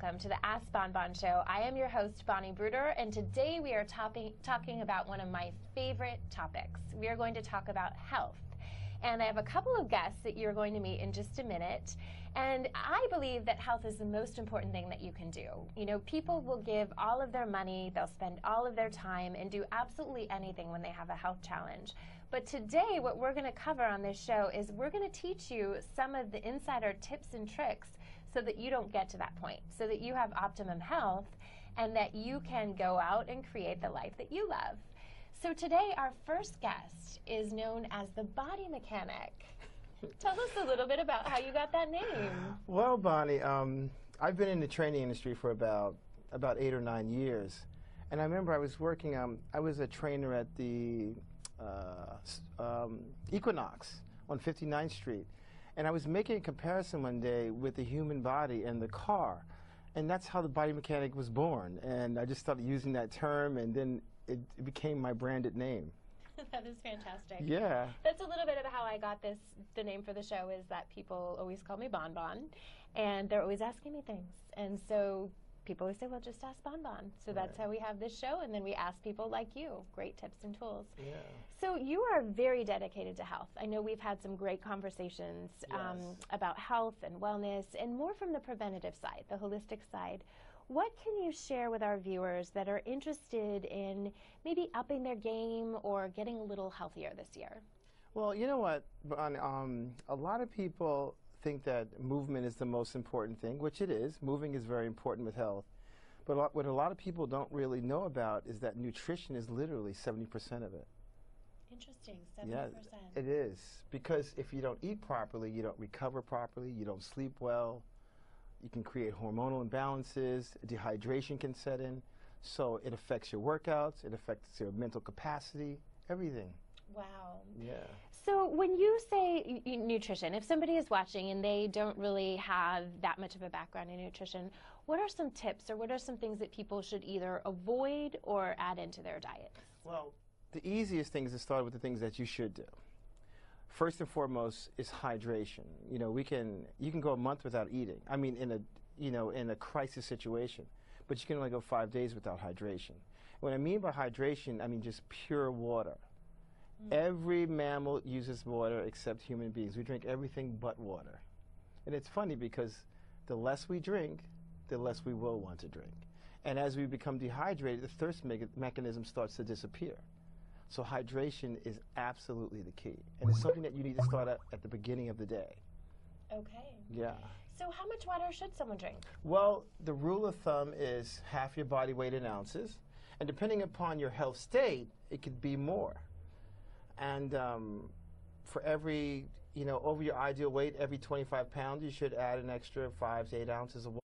welcome to the Ask Bonbon Show. I am your host, Bonnie Bruder, and today we are talking about one of my favorite topics. We are going to talk about health. And I have a couple of guests that you're going to meet in just a minute. And I believe that health is the most important thing that you can do. You know, people will give all of their money, they'll spend all of their time and do absolutely anything when they have a health challenge. But today, what we're going to cover on this show is we're going to teach you some of the insider tips and tricks so that you don't get to that point, so that you have optimum health and that you can go out and create the life that you love. So today, our first guest is known as the Body Mechanic. Tell us a little bit about how you got that name. Well, Bonnie, I've been in the training industry for about 8 or 9 years. And I remember I was working, I was a trainer at the Equinox on 59th Street. And I was making a comparison one day with the human body and the car. And that's how the Body Mechanic was born. And I just started using that term, and then it became my branded name. That is fantastic. Yeah. That's a little bit of how I got the name for the show, is that people always call me Bonbon, and they're always asking me things. And so people always say, well, just ask Bonbon. So that's how we have this show, and then we ask people like you, great tips and tools. Yeah. So you are very dedicated to health. I know we've had some great conversations about health and wellness, and more from the preventative side, the holistic side. What can you share with our viewers that are interested in maybe upping their game or getting a little healthier this year? Well, you know what, a lot of people think that movement is the most important thing, which it is. Moving is very important with health. But what a lot of people don't really know about is that nutrition is literally 70% of it. Interesting, 70%. Yeah, it is. Because if you don't eat properly, you don't recover properly, you don't sleep well, you can create hormonal imbalances, dehydration can set in, so it affects your workouts, it affects your mental capacity, everything. Wow. Yeah. So when you say nutrition, if somebody is watching and they don't really have that much of a background in nutrition, what are some tips or what are some things that people should either avoid or add into their diet? Well, the easiest thing is to start with the things that you should do. First and foremost is hydration. You know, you can go a month without eating. I mean, in a crisis situation, but you can only go 5 days without hydration. What I mean by hydration, I mean just pure water. Every mammal uses water except human beings. We drink everything but water. And it's funny because the less we drink, the less we will want to drink. And as we become dehydrated, the thirst mechanism starts to disappear. So hydration is absolutely the key. And it's something that you need to start at the beginning of the day. Okay. Yeah. So how much water should someone drink? Well, the rule of thumb is half your body weight in ounces. And depending upon your health state, it could be more. And for every, over your ideal weight, every 25 pounds, you should add an extra 5 to 8 ounces of water.